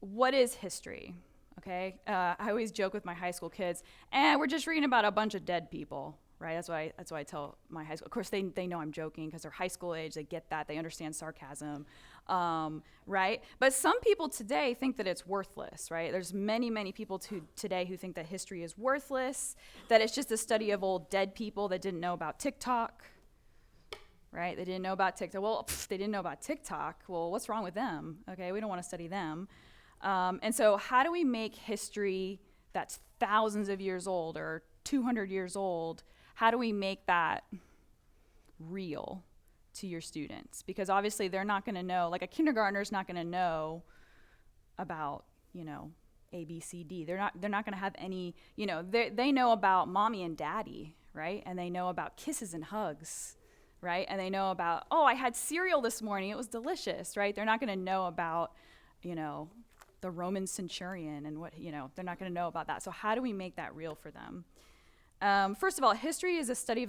what is history? Okay, I always joke with my high school kids, we're just reading about a bunch of dead people, right? That's why I tell my high school. Of course, they know I'm joking because they're high school age. They get that. They understand sarcasm, right? But some people today think that it's worthless, right? There's many people today who think that history is worthless, that it's just a study of old dead people that didn't know about TikTok, right? They didn't know about TikTok. Well, they didn't know about TikTok. Well, what's wrong with them? Okay, we don't want to study them. And so how do we make history that's thousands of years old or 200 years old, how do we make that real to your students? Because obviously they're not going to know, like a kindergartner's not going to know about, A, B, C, D. They're not going to have any, they know about mommy and daddy, right? And they know about kisses and hugs, right? And they know about, oh, I had cereal this morning. It was delicious, right? They're not going to know about, the Roman centurion and what, they're not going to know about that. So how do we make that real for them? First of all, history is a study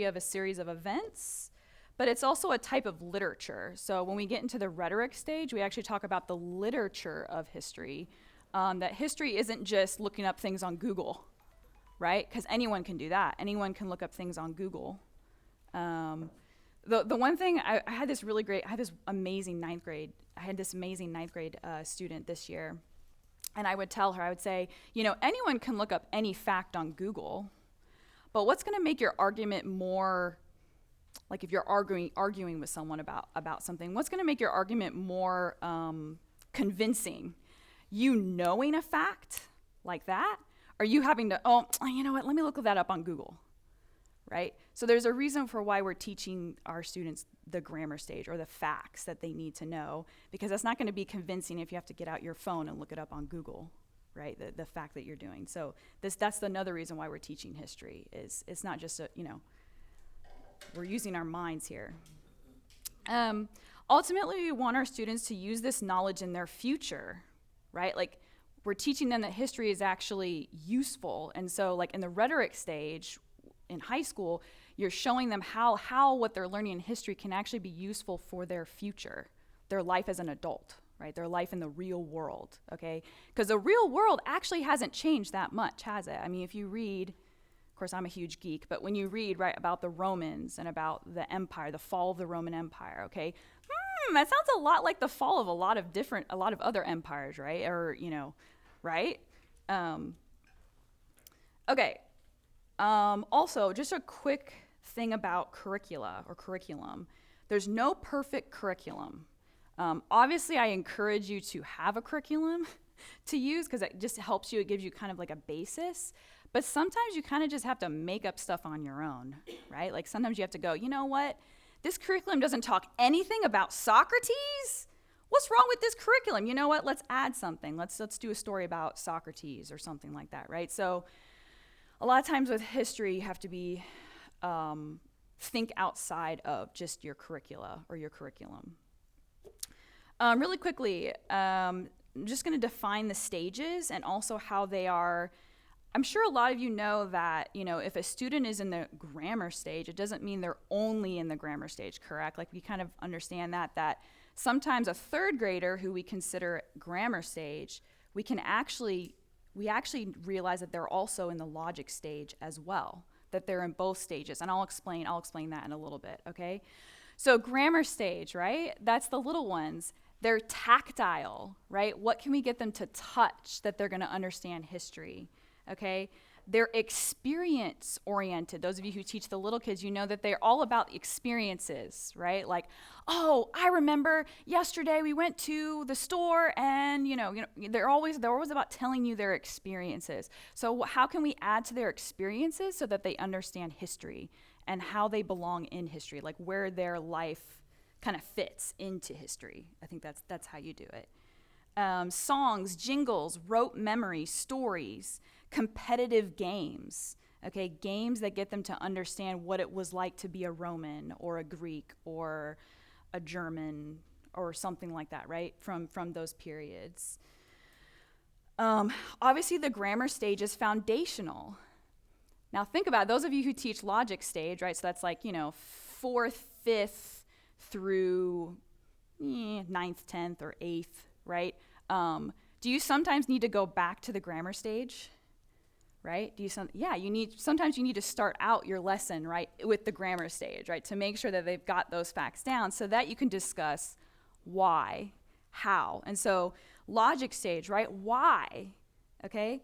of a series of events, but it's also a type of literature. So when we get into the rhetoric stage, we actually talk about the literature of history, that history isn't just looking up things on Google, right? Because anyone can do that. Anyone can look up things on Google. The one thing, I had this amazing ninth grade student this year, and I would tell her, I would say, anyone can look up any fact on Google, but what's going to make your argument more, like if you're arguing with someone about something, what's going to make your argument more convincing? You knowing a fact like that, or you having to, you know what, let me look that up on Google, right? So there's a reason for why we're teaching our students the grammar stage or the facts that they need to know, because that's not going to be convincing if you have to get out your phone and look it up on Google, right? The fact that you're doing. So that's another reason why we're teaching history, is it's not just we're using our minds here. Ultimately, we want our students to use this knowledge in their future, right? Like, we're teaching them that history is actually useful. And so, like, in the rhetoric stage in high school, you're showing them how what they're learning in history can actually be useful for their future, their life as an adult, right? Their life in the real world, okay? Because the real world actually hasn't changed that much, has it? I mean, if you read, of course, I'm a huge geek, but when you read, right, about the Romans and about the empire, the fall of the Roman Empire, okay? That sounds a lot like the fall of a lot of other empires, right? Or, right? Okay. Also, just a quick thing about curricula or curriculum. There's no perfect curriculum. Obviously, I encourage you to have a curriculum to use because it just helps you. It gives you kind of like a basis. But sometimes you kind of just have to make up stuff on your own, right? Like sometimes you have to go, you know what? This curriculum doesn't talk anything about Socrates. What's wrong with this curriculum? You know what? Let's add something. Let's do a story about Socrates or something like that, right? So a lot of times with history, you have to be think outside of just your curricula or your curriculum. Really quickly, I'm just going to define the stages and also how they are. I'm sure a lot of you know that, if a student is in the grammar stage, it doesn't mean they're only in the grammar stage, correct? Like, we kind of understand that sometimes a third grader who we consider grammar stage, we actually realize that they're also in the logic stage as well, that they're in both stages. And I'll explain that in a little bit, okay? So grammar stage, right? That's the little ones. They're tactile, right? What can we get them to touch that they're going to understand history? Okay, they're experience oriented. Those of you who teach the little kids, you know that they're all about experiences, right? Like, oh, I remember yesterday we went to the store, and they're always about telling you their experiences. So how can we add to their experiences so that they understand history and how they belong in history, like where their life kind of fits into history? I think that's how you do it. Songs, jingles, rote memory, stories, competitive games, okay, games that get them to understand what it was like to be a Roman or a Greek or a German or something like that, right, from those periods. Obviously, the grammar stage is foundational. Now, think about it. Those of you who teach logic stage, right, so that's like, 4th, 5th through 9th, 10th, or 8th, right? Do you sometimes need to go back to the grammar stage? Right? Sometimes you need to start out your lesson, right, with the grammar stage, right, to make sure that they've got those facts down so that you can discuss why, how. And so logic stage, right? Why? Okay?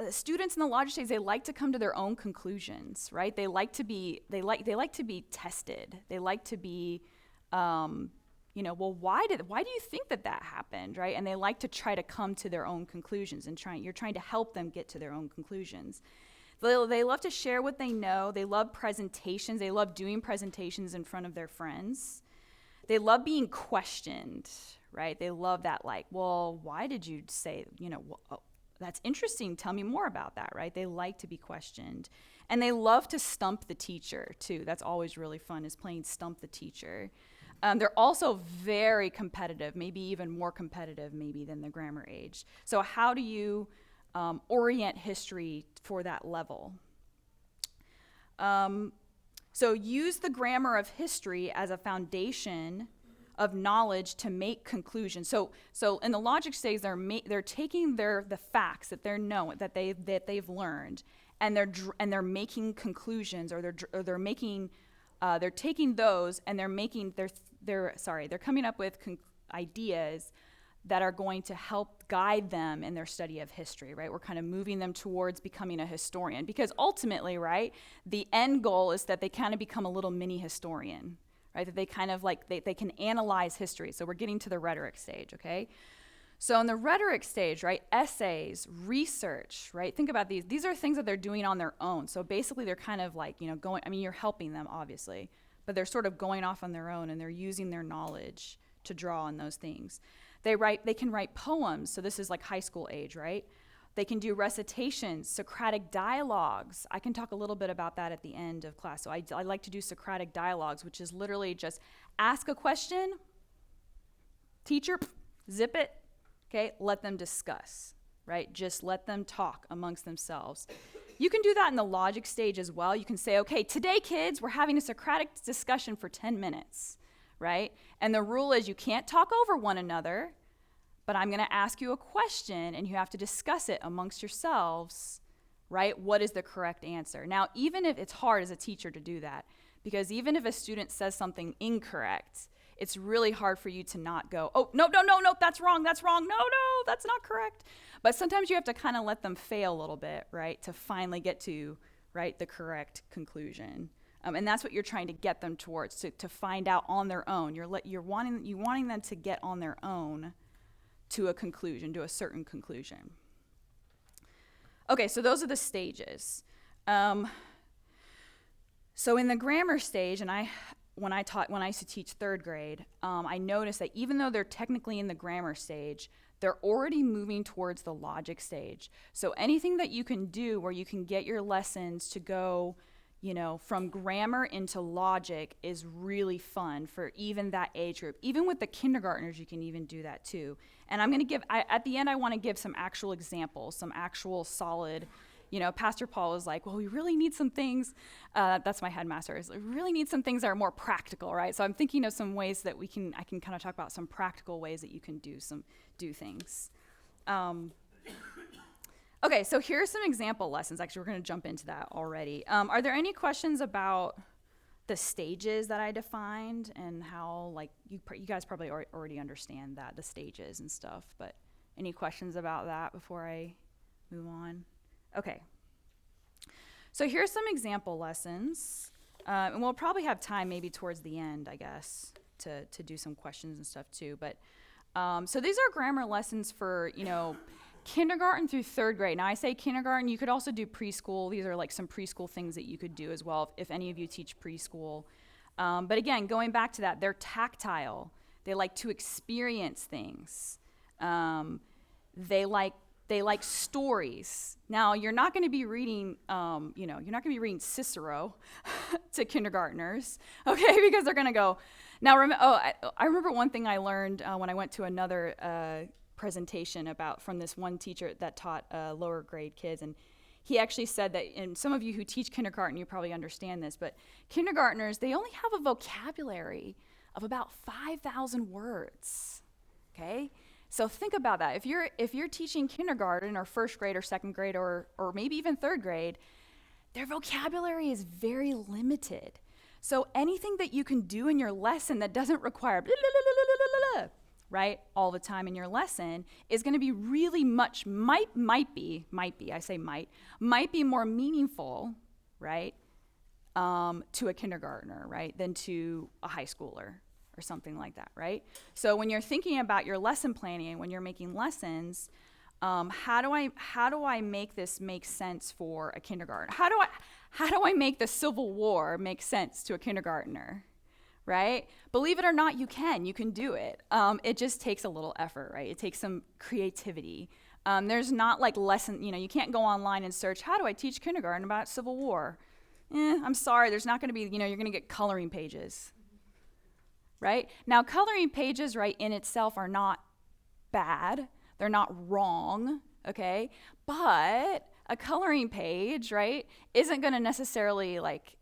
Students in the logic stage, they like to come to their own conclusions, right? They like to be tested. They like to be well, why do you think that happened, right? And they like to try to come to their own conclusions, and you're trying to help them get to their own conclusions. They love to share what they know. They love presentations. They love doing presentations in front of their friends. They love being questioned, right? They love that, like, well, why did you say, that's interesting. Tell me more about that, right? They like to be questioned. And they love to stump the teacher, too. That's always really fun, is playing stump the teacher. They're also very competitive, maybe even more competitive maybe than the grammar age. So how do you orient history for that level? So use the grammar of history as a foundation of knowledge to make conclusions. So in the logic stage, they're taking the facts that they've learned, and they're making conclusions, or they're taking those and they're coming up with ideas that are going to help guide them in their study of history, right? We're kind of moving them towards becoming a historian, because ultimately, right, the end goal is that they kind of become a little mini historian, right? That they kind of they can analyze history. So we're getting to the rhetoric stage, okay? So in the rhetoric stage, right, essays, research, right? Think about these. These are things that they're doing on their own. So basically they're kind of you're helping them, obviously, but they're sort of going off on their own, and they're using their knowledge to draw on those things. They can write poems. So this is like high school age, right? They can do recitations, Socratic dialogues. I can talk a little bit about that at the end of class. So I like to do Socratic dialogues, which is literally just ask a question, teacher, zip it, okay, let them discuss, right? Just let them talk amongst themselves. You can do that in the logic stage as well. You can say, okay, today, kids, we're having a Socratic discussion for 10 minutes, right? And the rule is you can't talk over one another, but I'm going to ask you a question, and you have to discuss it amongst yourselves, right? What is the correct answer? Now, even if it's hard as a teacher to do that, because even if a student says something incorrect, it's really hard for you to not go, oh, no, that's wrong, no, that's not correct. But sometimes you have to kind of let them fail a little bit, right, to finally get to, right, the correct conclusion. And that's what you're trying to get them towards, to find out on their own. You're wanting them to get on their own to a conclusion, to a certain conclusion. Okay, so those are the stages. So in the grammar stage, and when I used to teach third grade, I noticed that even though they're technically in the grammar stage, they're already moving towards the logic stage. So anything that you can do where you can get your lessons to go, from grammar into logic is really fun for even that age group. Even with the kindergartners, you can even do that too. And I'm going to at the end, I want to give some actual examples, some actual solid. Pastor Paul was like, well, we really need some things. That's my headmaster. We really need some things that are more practical, right? So I'm thinking of some ways that I can kind of talk about some practical ways that you can do things. Okay, so here are some example lessons. Actually, we're going to jump into that already. Are there any questions about the stages that I defined and how, you guys probably already understand that, the stages and stuff, but any questions about that before I move on? Okay. So here's some example lessons, and we'll probably have time maybe towards the end, I guess, to do some questions and stuff too. But so these are grammar lessons for, kindergarten through third grade. Now I say kindergarten, you could also do preschool. These are like some preschool things that you could do as well if any of you teach preschool. But again, going back to that, they're tactile. They like to experience things. They like stories. Now, you're not going to be reading, you're not going to be reading Cicero to kindergartners, okay? Because they're going to go. Now, I remember one thing I learned when I went to another presentation from this one teacher that taught lower grade kids, and he actually said that, and some of you who teach kindergarten, you probably understand this, but kindergartners, they only have a vocabulary of about 5,000 words, okay? So think about that. If you're teaching kindergarten or first grade or second grade or maybe even third grade, their vocabulary is very limited. So anything that you can do in your lesson that doesn't require blah, blah, blah, blah, blah, right, all the time in your lesson is going to be really much, might be more meaningful, right, to a kindergartner, right, than to a high schooler or something like that, right? So when you're thinking about your lesson planning, when you're making lessons, how do I make this make sense for a kindergartner? How do I make the Civil War make sense to a kindergartner, right? Believe it or not, you can do it. It just takes a little effort, right? It takes some creativity. There's not like you can't go online and search, how do I teach kindergarten about Civil War? I'm sorry, there's not gonna be, you're gonna get coloring pages, right? Now, coloring pages, right, in itself are not bad. They're not wrong, okay? But a coloring page, right, isn't going to necessarily like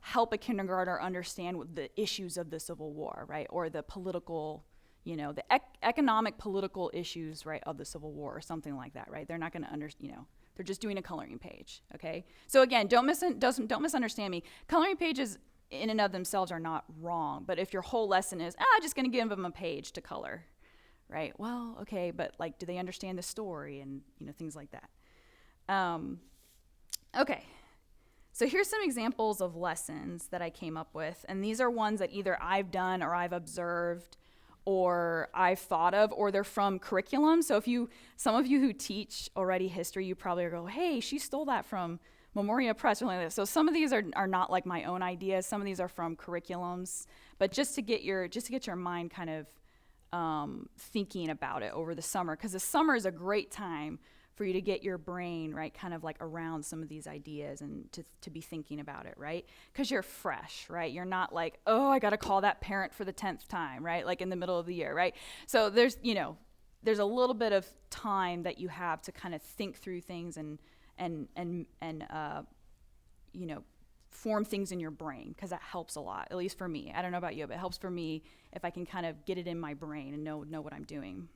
help a kindergartner understand what the issues of the Civil War, right, or the political, the economic political issues, right, of the Civil War or something like that, right? They're not going to understand, they're just doing a coloring page, okay? So again, don't misunderstand me. Coloring pages in and of themselves are not wrong, but if your whole lesson is, just going to give them a page to color, right? Well, okay, but like, do they understand the story and things like that? Okay, so here's some examples of lessons that I came up with, and these are ones that either I've done or I've observed or I've thought of, or they're from curriculum. So some of you who teach already history, you probably go, hey, she stole that from Memoria Press or something like that. So some of these are not like my own ideas. Some of these are from curriculums, but just to get your mind kind of thinking about it over the summer, because the summer is a great time for you to get your brain, right, kind of like around some of these ideas and to be thinking about it, right? Because you're fresh, right? You're not like, oh, I got to call that parent for the 10th time, right? Like in the middle of the year, right? So there's a little bit of time that you have to kind of think through things and form things in your brain, because that helps a lot, at least for me. I don't know about you, but it helps for me if I can kind of get it in my brain and know what I'm doing.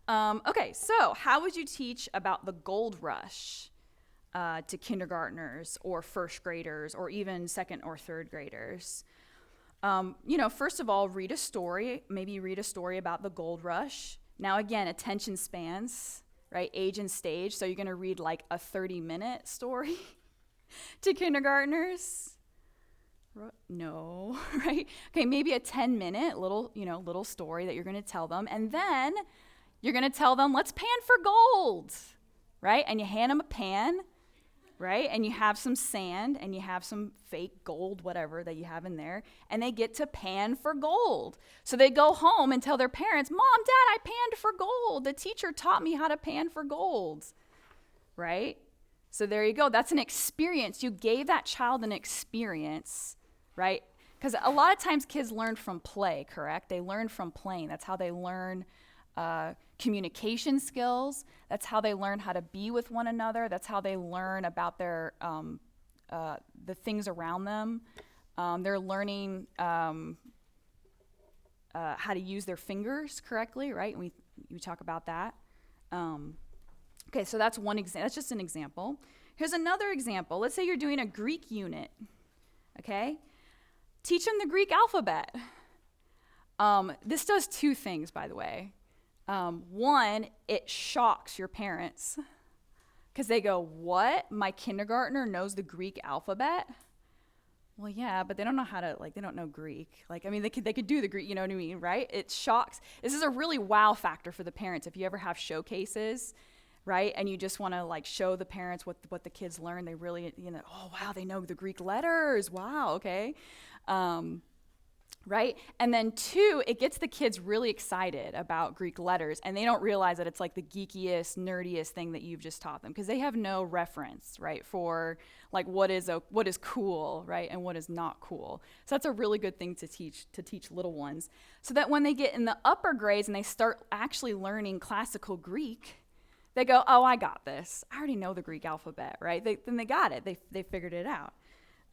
Okay, so how would you teach about the gold rush to kindergartners or first graders or even second or third graders? First of all, read a story about the gold rush. Now again, attention spans, right, age and stage, so you're going to read like a 30-minute story to kindergartners? No, right? Okay, maybe a 10-minute little story that you're going to tell them, and then you're going to tell them, let's pan for gold, right? And you hand them a pan, right? And you have some sand and you have some fake gold, whatever that you have in there, and they get to pan for gold. So they go home and tell their parents, Mom, Dad, I panned for gold. The teacher taught me how to pan for gold, right? So there you go. That's an experience. You gave that child an experience, right? Because a lot of times kids learn from play, correct? They learn from playing. That's how they learn communication skills. That's how they learn how to be with one another. That's how they learn about their the things around them. They're learning how to use their fingers correctly, right? And we talk about that. Okay, so that's one example. That's just an example. Here's another example. Let's say you're doing a Greek unit, okay? Teach them the Greek alphabet. This does two things, by the way. One, it shocks your parents because they go, what? My kindergartner knows the Greek alphabet? Well, yeah, but they don't know how to, they don't know Greek. They could do the Greek, you know what I mean, right? It shocks. This is a really wow factor for the parents. If you ever have showcases, right, and you just want to, show the parents what the kids learn, they really, oh, wow, they know the Greek letters. Wow, okay. Right? And then two, it gets the kids really excited about Greek letters, and they don't realize that it's like the geekiest, nerdiest thing that you've just taught them, because they have no reference, right, for what is cool, right, and what is not cool. So that's a really good thing to teach little ones, so that when they get in the upper grades and they start actually learning classical Greek, they go, oh, I got this. I already know the Greek alphabet, right? Then they got it. They figured it out.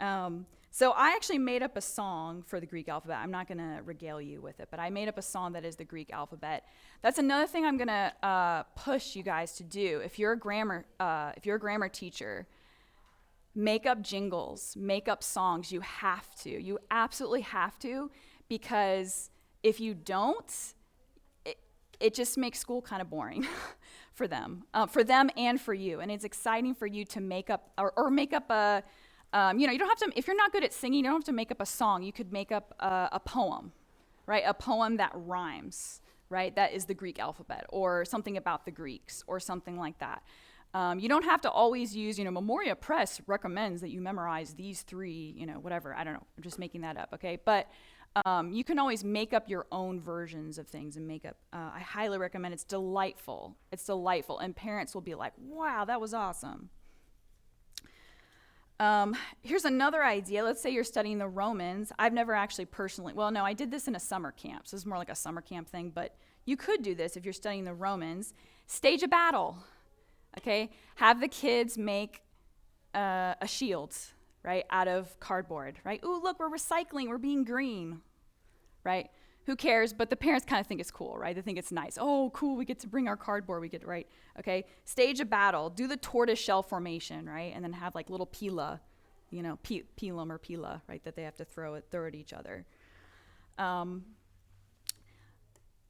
So I actually made up a song for the Greek alphabet. I'm not going to regale you with it, but I made up a song that is the Greek alphabet. That's another thing I'm going to push you guys to do. If you're a grammar teacher, make up jingles, make up songs. You have to. You absolutely have to, because if you don't, it just makes school kind of boring for them and for you. And it's exciting for you to make up or make up a. You don't have to, if you're not good at singing, you don't have to make up a song. You could make up a poem, right? A poem that rhymes, right? That is the Greek alphabet, or something about the Greeks, or something like that. You don't have to always use, Memoria Press recommends that you memorize these 3, whatever. I don't know. I'm just making that up, okay? But you can always make up your own versions of things and make up. I highly recommend. It's delightful. It's delightful. And parents will be like, wow, that was awesome. Here's another idea. Let's say you're studying the Romans. I've never actually I did this in a summer camp. So this is more like a summer camp thing, but you could do this if you're studying the Romans. Stage a battle, okay? Have the kids make a shield, right, out of cardboard, right? Ooh, look, we're recycling, we're being green, right? Who cares? But the parents kind of think it's cool, right? They think it's nice. Oh, cool, we get to bring our cardboard, right? Okay, stage a battle, do the tortoise shell formation, right? And then have like little pilum or pila, right, that they have to throw at each other.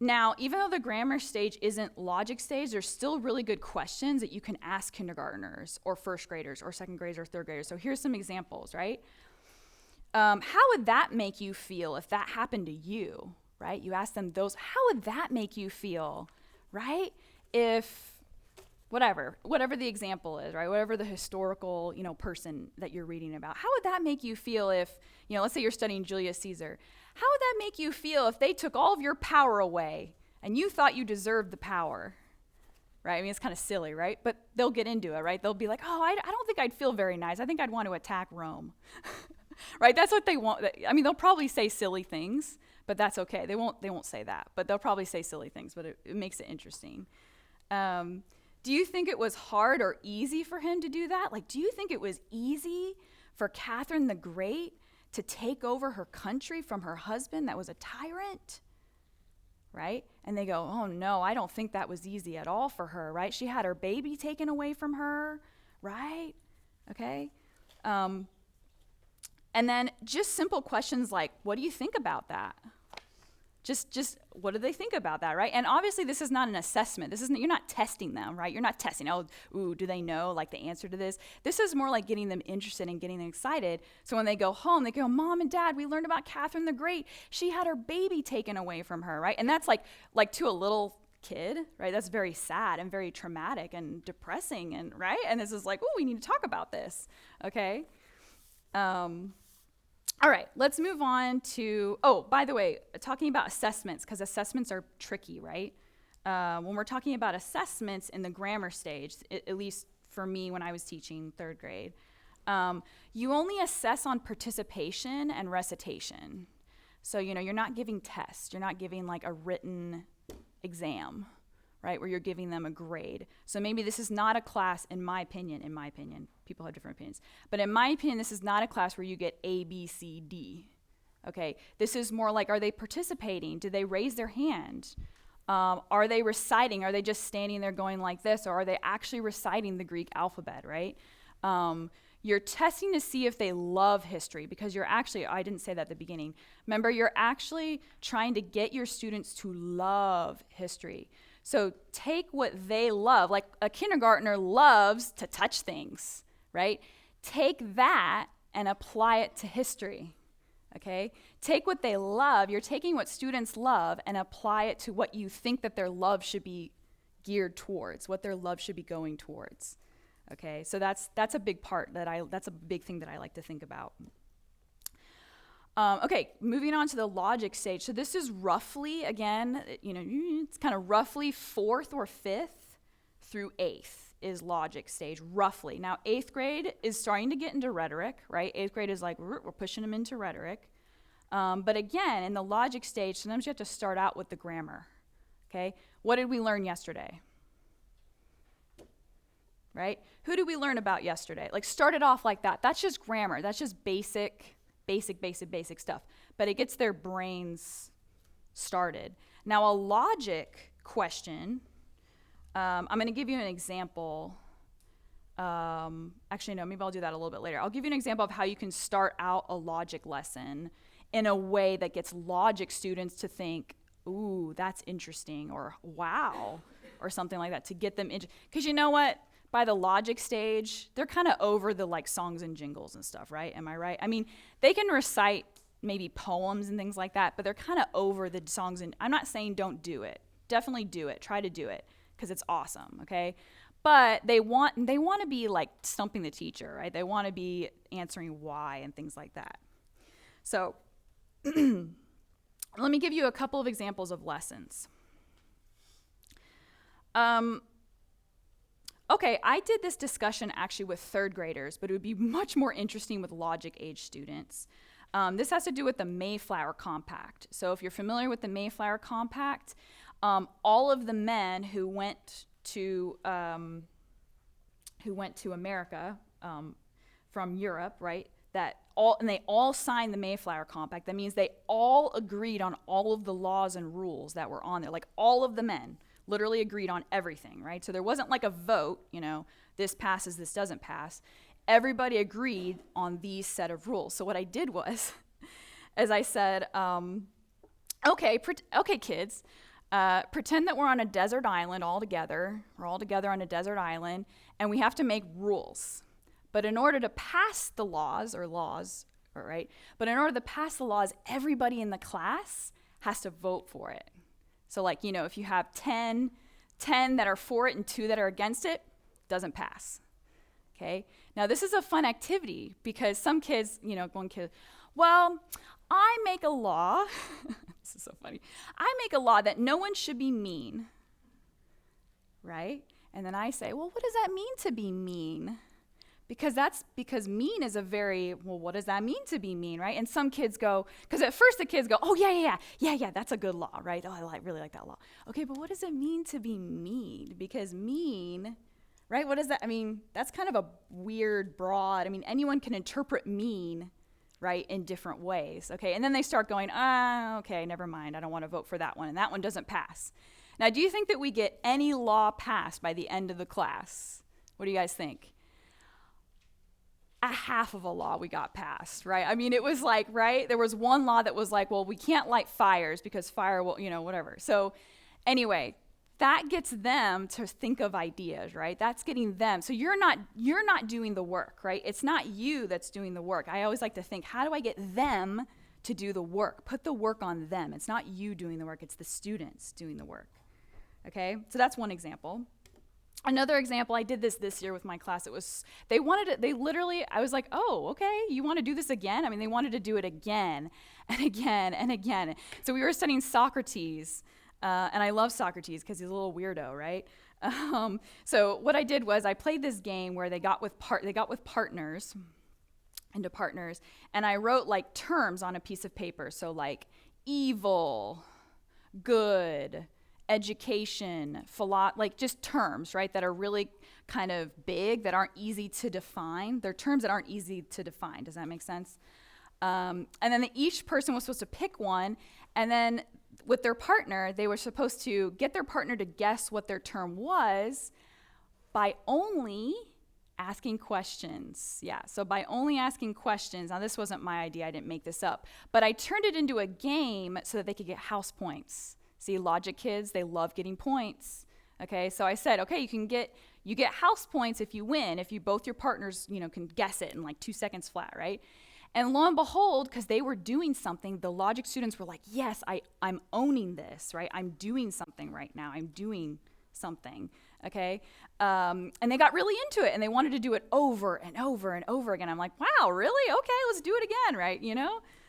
Now, even though the grammar stage isn't logic stage, there's still really good questions that you can ask kindergartners or first graders or second graders or third graders. So here's some examples, right? How would that make you feel if that happened to you, right? You ask them those, how would that make you feel, right? If whatever the example is, right? Whatever the historical, person that you're reading about, how would that make you feel if, let's say you're studying Julius Caesar. How would that make you feel if they took all of your power away and you thought you deserved the power, right? I mean, it's kind of silly, right? But they'll get into it, right? They'll be like, oh, I don't think I'd feel very nice. I think I'd want to attack Rome, right? That's what they want. I mean, they'll probably say silly things, but that's okay. They won't say that, but they'll probably say silly things, but it makes it interesting. Do you think it was hard or easy for him to do that? Like, do you think it was easy for Catherine the Great to take over her country from her husband that was a tyrant, right? And they go, oh no, I don't think that was easy at all for her, right? She had her baby taken away from her, right? Okay. And then just simple questions like, what do you think about that? Just what do they think about that, right? And obviously this is not an assessment. You're not testing them, right? You're not testing, do they know like the answer to this? This is more like getting them interested and getting them excited. So when they go home, they go, Mom and Dad, we learned about Catherine the Great. She had her baby taken away from her, right? And that's like to a little kid, right? That's very sad and very traumatic and depressing, and right? And this is like, oh, we need to talk about this, okay? All right, let's move on to, by the way, talking about assessments, because assessments are tricky, right? When we're talking about assessments in the grammar stage, at least for me when I was teaching third grade, you only assess on participation and recitation. So, you're not giving tests. You're not giving like a written exam, right, where you're giving them a grade. So maybe this is not a class, in my opinion, people have different opinions, but in my opinion, this is not a class where you get A, B, C, D, okay? This is more like, are they participating? Do they raise their hand? Are they reciting? Are they just standing there going like this, or are they actually reciting the Greek alphabet, right? You're testing to see if they love history, because you're actually, I didn't say that at the beginning. Remember, you're actually trying to get your students to love history. So take what they love, like a kindergartner loves to touch things, right? Take that and apply it to history, okay? Take what they love, you're taking what students love and apply it to what you think that their love should be geared towards, what their love should be going towards, okay? So that's a big part that's a big thing that I like to think about. Okay, moving on to the logic stage. So this is roughly, again, it's kind of roughly 4th or 5th through 8th is logic stage, roughly. Now, 8th grade is starting to get into rhetoric, right? 8th grade is like, we're pushing them into rhetoric. But again, in the logic stage, sometimes you have to start out with the grammar, okay? What did we learn yesterday? right? Who did we learn about yesterday? Like, start it off like that. That's just grammar. That's just basic stuff. But it gets their brains started. Now, a logic question, I'm going to give you an example. Actually, no, maybe I'll do that a little bit later. I'll give you an example of how you can start out a logic lesson in a way that gets logic students to think, ooh, that's interesting, or wow, or something like that, to get them into, because you know what? By the logic stage, they're kind of over the like songs and jingles and stuff, right? Am I right? I mean, they can recite maybe poems and things like that, but they're kind of over the songs. And I'm not saying don't do it. Definitely do it. Try to do it because it's awesome, okay? But they want to be like stumping the teacher, right? They want to be answering why and things like that. So let me give you a couple of examples of lessons. Okay, I did this discussion actually with third graders, but it would be much more interesting with logic age students. This has to do with the Mayflower Compact. So if you're familiar with the Mayflower Compact, all of the men who went to America from Europe, right? And they all signed the Mayflower Compact. That means they all agreed on all of the laws and rules that were on there. Like, all of the men literally agreed on everything, right? So there wasn't like a vote, this passes, this doesn't pass. Everybody agreed on these set of rules. So what I did was, as I said, okay, kids, pretend that we're on a desert island all together. We're all together on a desert island, and we have to make rules. But in order to pass the laws, right? But in order to pass the laws, everybody in the class has to vote for it. So like, if you have 10 that are for it and 2 that are against it, doesn't pass. Okay? Now this is a fun activity because some kids, one kid, well, I make a law. This is so funny. I make a law that no one should be mean. Right? And then I say, well, what does that mean to be mean? Because mean is a very, well, what does that mean to be mean, right? And some kids go, because at first the kids go, oh, yeah, that's a good law, right? Oh, I really like that law. Okay, but what does it mean to be mean? Because mean, right, what does that, that's kind of a weird, broad, anyone can interpret mean, right, in different ways, okay? And then they start going, okay, never mind, I don't want to vote for that one, and that one doesn't pass. Now, do you think that we get any law passed by the end of the class? What do you guys think? A half of a law we got passed, right? It was like, right? There was one law that was like, well, we can't light fires because fire will, whatever. So anyway, that gets them to think of ideas, right? That's getting them. So you're not doing the work, right? It's not you that's doing the work. I always like to think, how do I get them to do the work? Put the work on them. It's not you doing the work, it's the students doing the work. Okay? So that's one example. Another example, I did this year with my class. I was like, oh, okay, you want to do this again? They wanted to do it again and again and again. So we were studying Socrates, and I love Socrates because he's a little weirdo, right? So what I did was I played this game where they got with partners, and I wrote like terms on a piece of paper. So like evil, good, education, like just terms, right, that are really kind of big, that aren't easy to define. They're terms that aren't easy to define. Does that make sense? And then each person was supposed to pick one, and then with their partner, they were supposed to get their partner to guess what their term was by only asking questions. Yeah, so by only asking questions. Now, this wasn't my idea. I didn't make this up. But I turned it into a game so that they could get house points. See, logic kids, they love getting points. Okay, so I said, okay, you get house points if you win, if you both your partners, can guess it in like 2 seconds flat, right? And lo and behold, because they were doing something, the logic students were like, yes, I'm owning this, right? I'm doing something right now. I'm doing something, okay? And they got really into it, and they wanted to do it over and over and over again. I'm like, wow, really? Okay, let's do it again, right?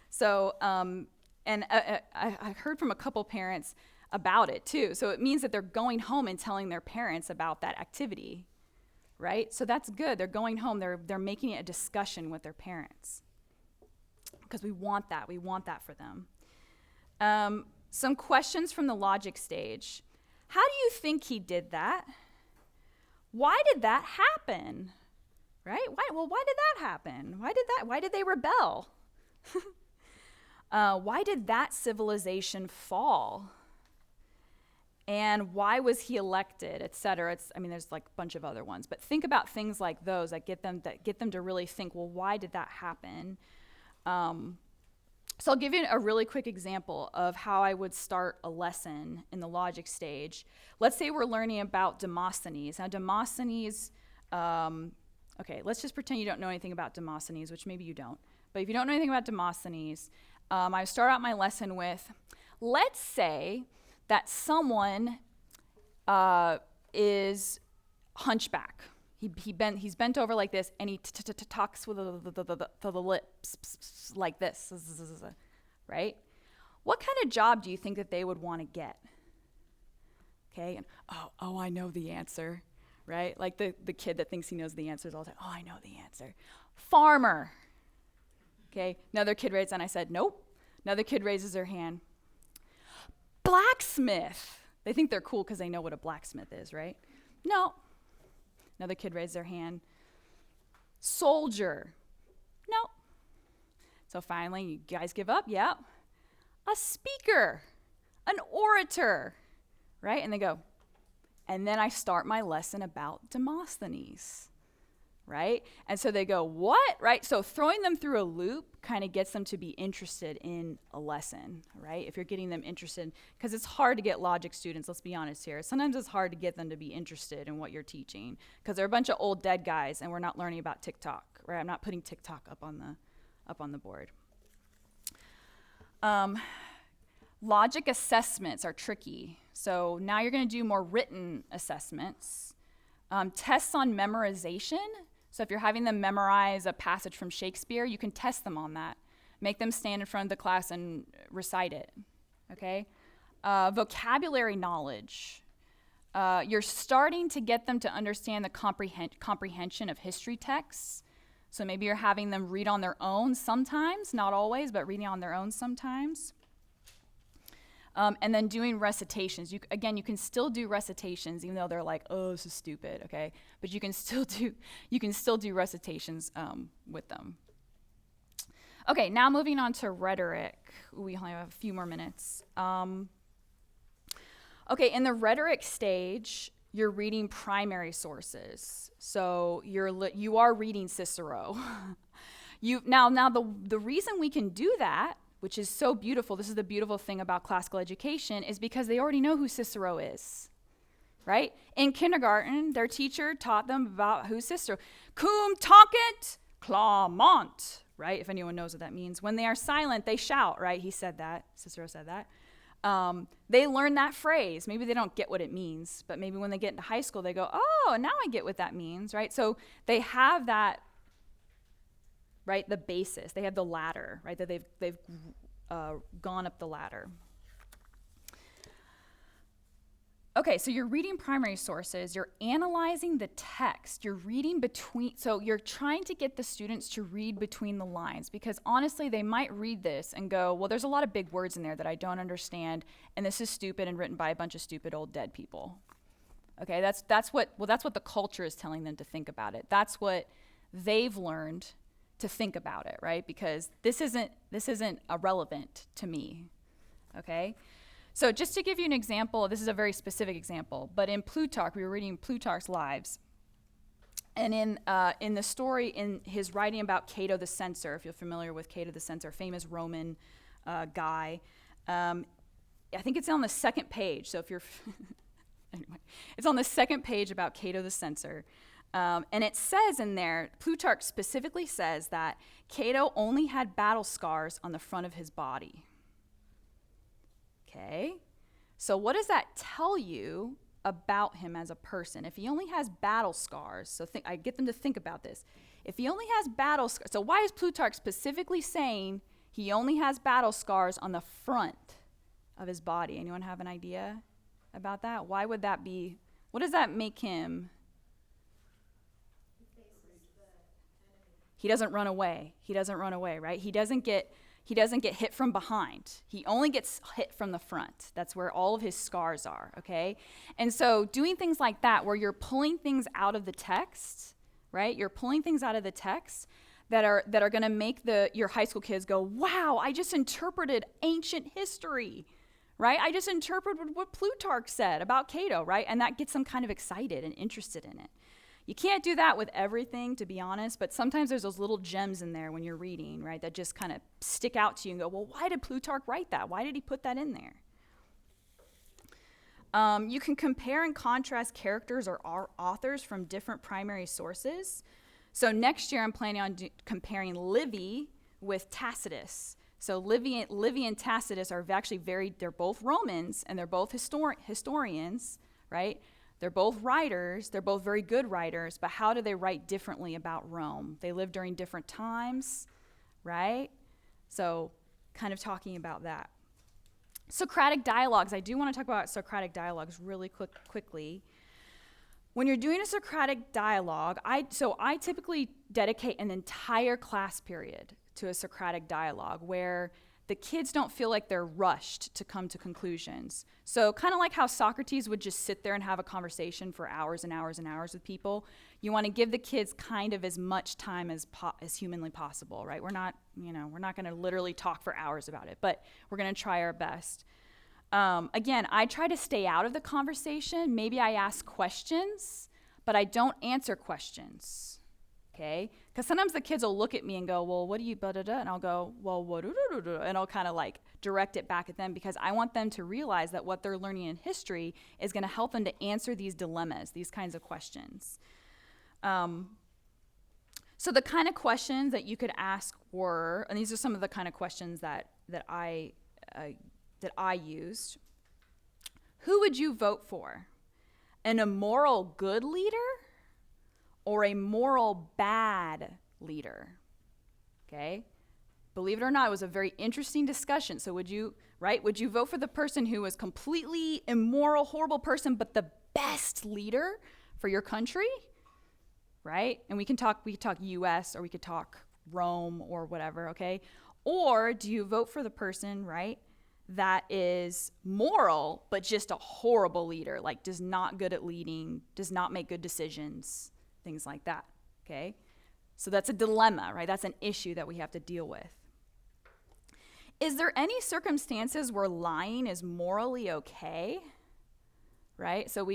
So, and I heard from a couple parents about it too. So it means that they're going home and telling their parents about that activity, right? So that's good. They're going home. They're making it a discussion with their parents because we want that. We want that for them. Some questions from the logic stage. How do you think he did that? Why did that happen? Right? Why did that happen? Why did they rebel? Why did that civilization fall? And why was he elected, et cetera? There's like a bunch of other ones, but think about things like those that get them to really think, well, why did that happen? So I'll give you a really quick example of how I would start a lesson in the logic stage. Let's say we're learning about Demosthenes. Now, Demosthenes, okay, let's just pretend you don't know anything about Demosthenes, which maybe you don't. But if you don't know anything about Demosthenes, I start out my lesson with, let's say that someone is hunchback. He's bent over like this, and he talks with the lips like this, right? What kind of job do you think that they would want to get? Okay, and oh, I know the answer, right? Like the kid that thinks he knows the answers all the time. Oh, I know the answer. Farmer. Okay, another kid raises, and I said, nope. Another kid raises their hand. Blacksmith. They think they're cool because they know what a blacksmith is, right? No. Another kid raised their hand. Soldier. No. So finally, you guys give up? Yeah. A speaker. An orator. Right? And they go. And then I start my lesson about Demosthenes. Right? And so they go, what? Right? So throwing them through a loop kind of gets them to be interested in a lesson, right? If you're getting them interested, because it's hard to get logic students, let's be honest here. Sometimes it's hard to get them to be interested in what you're teaching because they're a bunch of old dead guys and we're not learning about TikTok, right? I'm not putting TikTok up on the board. Logic assessments are tricky. So now you're going to do more written assessments. Tests on memorization. So if you're having them memorize a passage from Shakespeare, you can test them on that. Make them stand in front of the class and recite it, okay? Vocabulary knowledge. You're starting to get them to understand the comprehension of history texts. So maybe you're having them read on their own sometimes, not always, but reading on their own sometimes. And then doing recitations. You can still do recitations, even though they're like, oh, this is stupid, okay? But you can still do recitations with them. Okay, now moving on to rhetoric. We only have a few more minutes. Okay, in the rhetoric stage, you're reading primary sources. So you are reading Cicero. Now the reason we can do that, which is so beautiful, this is the beautiful thing about classical education, is because they already know who Cicero is, right? In kindergarten, their teacher taught them about who Cicero, cum tacet clamant, right? If anyone knows what that means. When they are silent, they shout, right? He said that, Cicero said that. They learn that phrase. Maybe they don't get what it means, but maybe when they get into high school, they go, oh, now I get what that means, right? So they have that, right, the basis. They have the ladder, right, that they've gone up the ladder. Okay, so you're reading primary sources, you're analyzing the text, you're reading so you're trying to get the students to read between the lines, because honestly, they might read this and go, well, there's a lot of big words in there that I don't understand, and this is stupid and written by a bunch of stupid old dead people. Okay, that's what the culture is telling them to think about it. That's what they've learned to think about it, right? Because this isn't irrelevant to me, okay? So just to give you an example, this is a very specific example, but in Plutarch, we were reading Plutarch's Lives, and in the story, in his writing about Cato the Censor, if you're familiar with Cato the Censor, famous Roman guy, I think it's on the second page, so if you're, anyway, it's on the second page about Cato the Censor. And it says in there, Plutarch specifically says that Cato only had battle scars on the front of his body. Okay? So what does that tell you about him as a person? If he only has battle scars, so I get them to think about this. If he only has battle scars, so why is Plutarch specifically saying he only has battle scars on the front of his body? Anyone have an idea about that? Why would that be? What does that make him? He doesn't run away. He doesn't run away, right? He doesn't get he doesn't get hit from behind. He only gets hit from the front. That's where all of his scars are, okay? And so doing things like that, where you're pulling things out of the text, right? You're pulling things out of the text that are going to make your high school kids go, wow, I just interpreted ancient history, right? I just interpreted what Plutarch said about Cato, right? And that gets them kind of excited and interested in it. You can't do that with everything, to be honest, but sometimes there's those little gems in there when you're reading, right, that just kind of stick out to you and go, well, why did Plutarch write that? Why did he put that in there? You can compare and contrast characters or authors from different primary sources. So next year I'm planning on comparing Livy with Tacitus. So Livy and Tacitus are actually they're both Romans and they're both historians, right? They're both writers, they're both very good writers, but how do they write differently about Rome? They lived during different times, right? So kind of talking about that. Socratic dialogues. I do want to talk about Socratic dialogues really quickly. When you're doing a Socratic dialogue, I typically dedicate an entire class period to a Socratic dialogue where the kids don't feel like they're rushed to come to conclusions. So kind of like how Socrates would just sit there and have a conversation for hours and hours and hours with people, you want to give the kids kind of as much time as humanly possible, right? We're not going to literally talk for hours about it, but we're going to try our best. Again, I try to stay out of the conversation. Maybe I ask questions, but I don't answer questions. Okay? Because sometimes the kids will look at me and go, well, what do you, da-da-da? And I'll go, well, what do-do-do-do? And I'll kind of like direct it back at them because I want them to realize that what they're learning in history is going to help them to answer these dilemmas, these kinds of questions. So the kind of questions that you could ask were, and these are some of the kind of questions that I used. Who would you vote for? An immoral good leader or a moral bad leader? Okay? Believe it or not, it was a very interesting discussion. So would you vote for the person who was completely immoral, horrible person, but the best leader for your country? Right? And we could talk US or we could talk Rome or whatever, okay? Or do you vote for the person, right, that is moral, but just a horrible leader, like does not good at leading, does not make good decisions, things like that, okay? So that's a dilemma, right? That's an issue that we have to deal with. Is there any circumstances where lying is morally okay? Right? So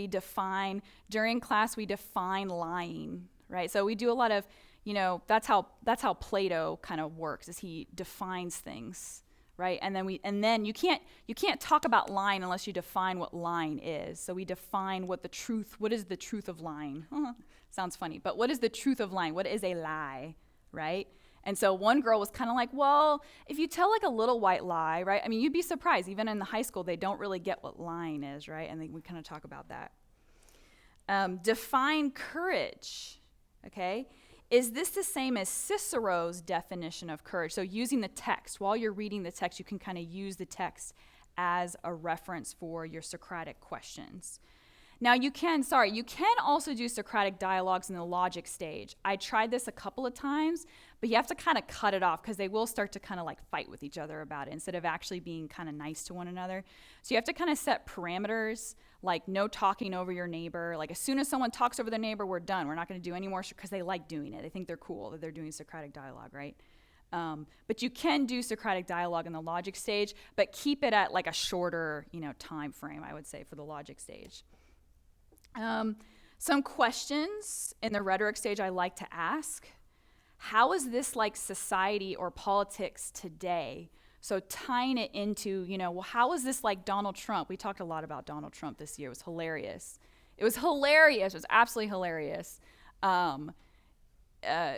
during class we define lying, right? So we do a lot of, that's how Plato kind of works, is he defines things. Right? And then you can't talk about lying unless you define what lying is. So we define what is the truth of lying? Sounds funny, but what is the truth of lying? What is a lie, right? And so one girl was kind of like, well, if you tell like a little white lie, right? I mean, you'd be surprised, even in the high school, they don't really get what lying is, right? And we kind of talk about that. Define courage, okay? Is this the same as Cicero's definition of courage? So using the text, while you're reading the text, you can kind of use the text as a reference for your Socratic questions. Now you can also do Socratic dialogues in the logic stage. I tried this a couple of times, but you have to kind of cut it off because they will start to kind of like fight with each other about it instead of actually being kind of nice to one another. So you have to kind of set parameters, like no talking over your neighbor. Like as soon as someone talks over their neighbor, we're done. We're not going to do any more because they like doing it. They think they're cool that they're doing Socratic dialogue, right? But you can do Socratic dialogue in the logic stage, but keep it at like a shorter, time frame, I would say, for the logic stage. Some questions in the rhetoric stage I like to ask. How is this like society or politics today? So tying it into, how is this like Donald Trump? We talked a lot about Donald Trump this year. It was hilarious. It was absolutely hilarious.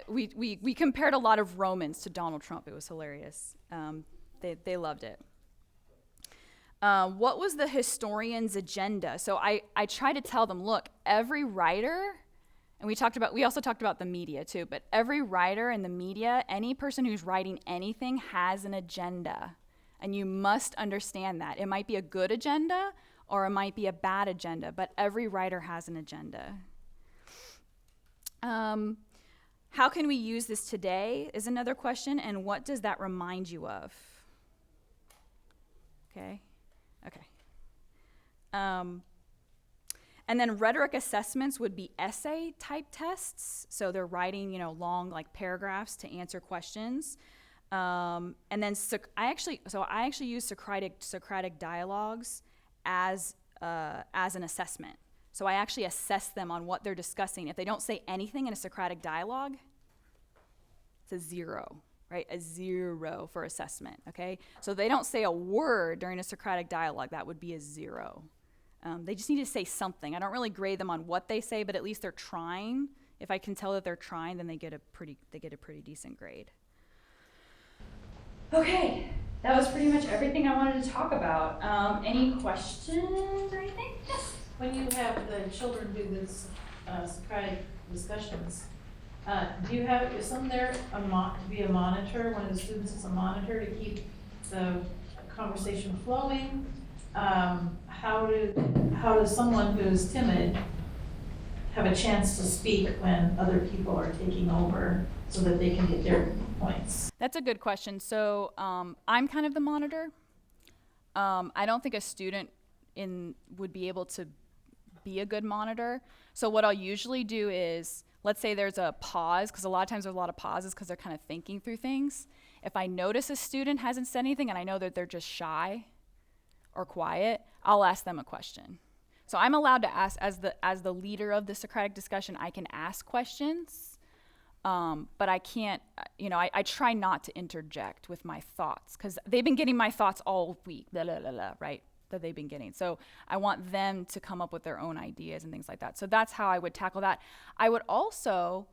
We compared a lot of Romans to Donald Trump. It was hilarious. They loved it. What was the historian's agenda? So I try to tell them, look, every writer, and we also talked about the media too, but every writer in the media, any person who's writing anything has an agenda. And you must understand that. It might be a good agenda or it might be a bad agenda, but every writer has an agenda. How can we use this today is another question, and what does that remind you of? Okay. And then rhetoric assessments would be essay type tests. So they're writing, long like paragraphs to answer questions. And then I actually use Socratic dialogues as an assessment. So I actually assess them on what they're discussing. If they don't say anything in a Socratic dialogue, it's a 0, right? A 0 for assessment, okay? So if they don't say a word during a Socratic dialogue, that would be a 0. They just need to say something. I don't really grade them on what they say, but at least they're trying. If I can tell that they're trying, then they get a pretty decent grade. Okay, that was pretty much everything I wanted to talk about. Any questions or anything? Yes. When you have the children do this Socratic discussions, is someone there to be a monitor? One of the students is a monitor to keep the conversation flowing. How does someone who's timid have a chance to speak when other people are taking over so that they can get their points? That's a good question. So I'm kind of the monitor. I don't think a student would be able to be a good monitor. So what I'll usually do is, let's say there's a pause, because a lot of times there's a lot of pauses because they're kind of thinking through things. If I notice a student hasn't said anything and I know that they're just shy or quiet, I'll ask them a question. So I'm allowed to ask, as the leader of the Socratic discussion, I can ask questions, but I can't, I try not to interject with my thoughts, because they've been getting my thoughts all week, right, that they've been getting. So I want them to come up with their own ideas and things like that. So that's how I would tackle that. I would also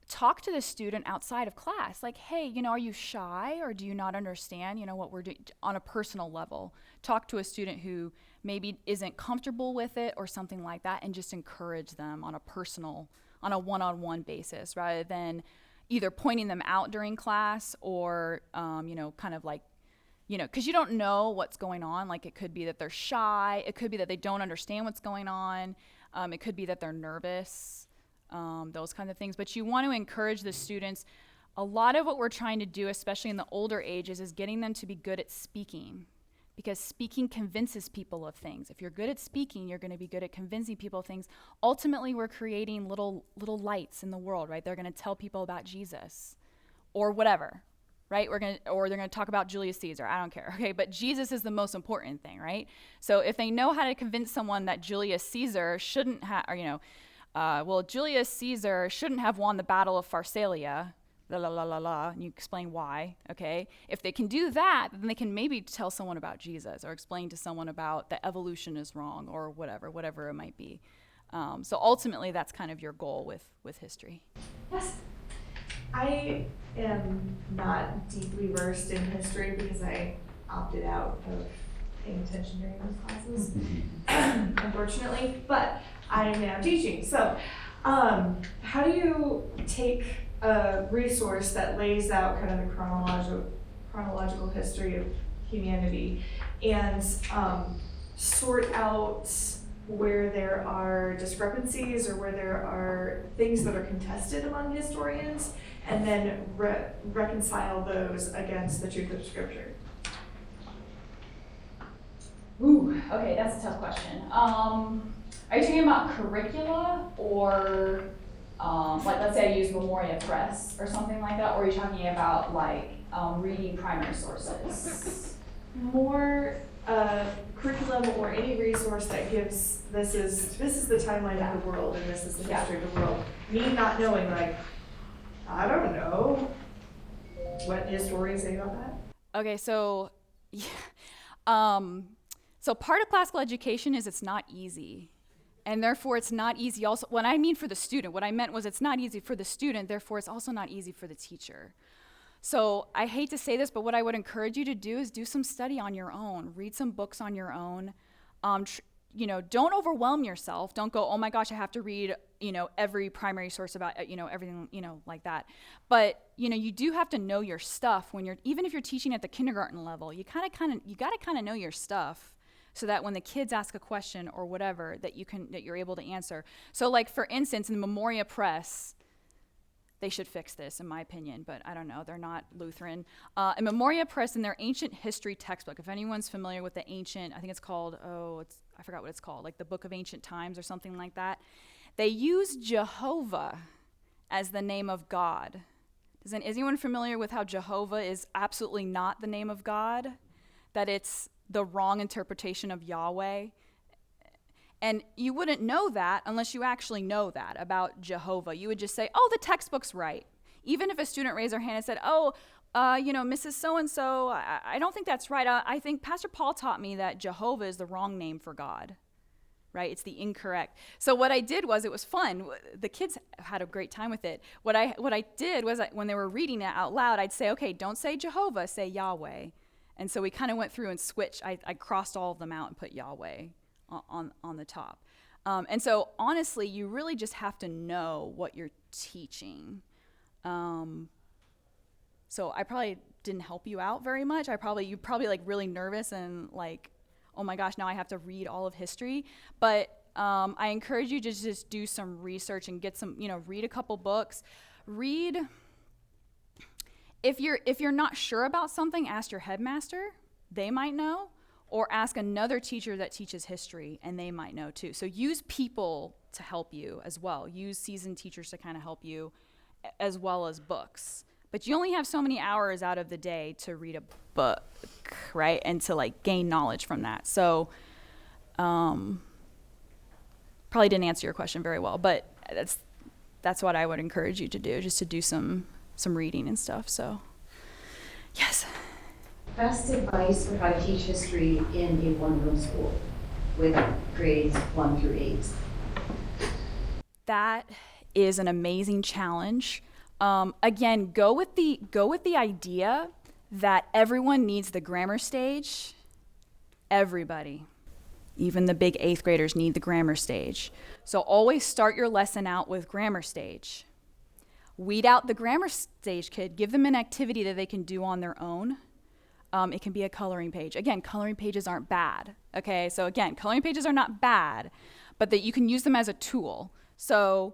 talk to the student outside of class, like, hey, are you shy, or do you not understand, what we're doing, on a personal level? Talk to a student who maybe isn't comfortable with it or something like that, and just encourage them on a one-on-one basis, rather than either pointing them out during class or, kind of like, because you don't know what's going on. Like, it could be that they're shy. It could be that they don't understand what's going on. It could be that they're nervous. Those kinds of things. But you want to encourage the students. A lot of what we're trying to do, especially in the older ages, is getting them to be good at speaking, because speaking convinces people of things. If you're good at speaking, you're going to be good at convincing people of things. Ultimately, we're creating little lights in the world, right? They're going to tell people about Jesus or whatever, right? Or they're going to talk about Julius Caesar. I don't care, okay? But Jesus is the most important thing, right? So if they know how to convince someone that Julius Caesar shouldn't have, Julius Caesar shouldn't have won the Battle of Pharsalia, and you explain why, okay? If they can do that, then they can maybe tell someone about Jesus, or explain to someone about that evolution is wrong, or whatever it might be. So ultimately, that's kind of your goal with history. Yes. I am not deeply versed in history because I opted out of paying attention during those classes, unfortunately, but I am now teaching. So how do you take a resource that lays out kind of the chronological history of humanity and sort out where there are discrepancies or where there are things that are contested among historians, and then reconcile those against the truth of Scripture? Ooh, okay, that's a tough question. Are you talking about curricula, or like, let's say I use Memoria Press or something like that, or are you talking about like reading primary sources? More curriculum or any resource that gives this is the timeline of the world and this is the history of the world. Me not knowing, like, I don't know what historians say about that. Okay, so so part of classical education is it's not easy. And therefore it's not easy also, what I mean for the student, what I meant was it's not easy for the student, therefore it's also not easy for the teacher. So I hate to say this, but what I would encourage you to do is do some study on your own, read some books on your own. Don't overwhelm yourself. Don't go, oh my gosh, I have to read, every primary source about, everything, like that. But, you do have to know your stuff even if you're teaching at the kindergarten level, you got to kind of know your stuff, so that when the kids ask a question or whatever, that you're able to answer. So like, for instance, in the Memoria Press, they should fix this, in my opinion, but I don't know. They're not Lutheran. In Memoria Press, in their ancient history textbook, if anyone's familiar with the ancient, I think it's called, I forgot what it's called, like the Book of Ancient Times or something like that, they use Jehovah as the name of God. Is anyone familiar with how Jehovah is absolutely not the name of God? That it's the wrong interpretation of Yahweh? And you wouldn't know that unless you actually know that about Jehovah. You would just say, oh, the textbook's right. Even if a student raised their hand and said, Mrs. So-and-so, I don't think that's right. I think Pastor Paul taught me that Jehovah is the wrong name for God, right? It's the incorrect. So what I did was, it was fun. The kids had a great time with it. What I did was, when they were reading it out loud, I'd say, okay, don't say Jehovah, say Yahweh. And so we kind of went through and switched. I crossed all of them out and put Yahweh on the top. And so honestly, you really just have to know what you're teaching. So I probably didn't help you out very much. You're probably like really nervous and like, oh my gosh, now I have to read all of history. But I encourage you to just do some research and get some, read a couple books. If you're not sure about something, ask your headmaster. They might know. Or ask another teacher that teaches history, and they might know too. So use people to help you as well. Use seasoned teachers to kind of help you, as well as books. But you only have so many hours out of the day to read a book, right? And to like gain knowledge from that. So probably didn't answer your question very well, but that's what I would encourage you to do, just to do some reading and stuff. So yes. Best advice for how to teach history in a one-room school with grades 1 through 8? That is an amazing challenge. Again, go with the idea that everyone needs the grammar stage. Everybody, even the big 8th graders, need the grammar stage. So always start your lesson out with grammar stage. Weed out the grammar stage kid. Give them an activity that they can do on their own. It can be a coloring page. Again, coloring pages aren't bad, okay? So again, coloring pages are not bad, but that you can use them as a tool. So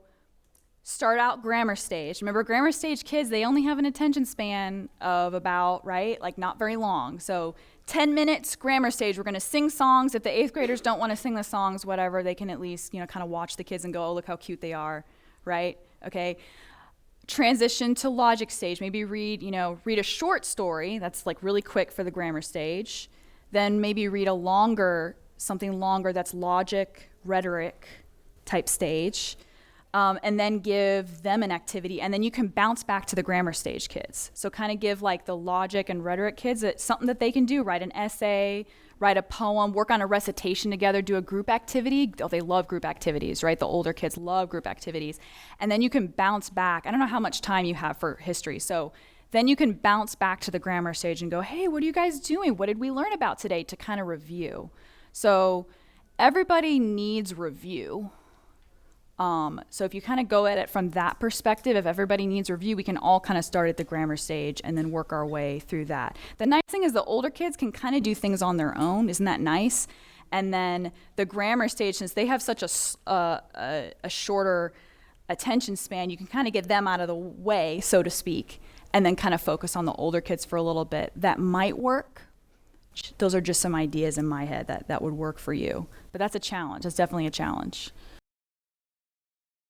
start out grammar stage. Remember, grammar stage kids, they only have an attention span of about, right, like not very long. So 10 minutes, grammar stage. We're gonna sing songs. If the 8th graders don't wanna sing the songs, whatever, they can at least, kind of watch the kids and go, oh, look how cute they are, right? Okay. Transition to logic stage. Maybe read a short story that's like really quick for the grammar stage. Then maybe read something longer that's logic, rhetoric type stage. And then give them an activity, and then you can bounce back to the grammar stage kids. So kind of give like the logic and rhetoric kids something that they can do, write an essay, write a poem, work on a recitation together, do a group activity. Oh, they love group activities, right? The older kids love group activities. And then you can bounce back. I don't know how much time you have for history. So then you can bounce back to the grammar stage and go, hey, what are you guys doing? What did we learn about today, to kind of review? So everybody needs review. So if you kind of go at it from that perspective, if everybody needs review, we can all kind of start at the grammar stage and then work our way through that. The nice thing is the older kids can kind of do things on their own. Isn't that nice? And then the grammar stage, since they have such a shorter attention span, you can kind of get them out of the way, so to speak, and then kind of focus on the older kids for a little bit. That might work. Those are just some ideas in my head that would work for you. But that's a challenge. That's definitely a challenge.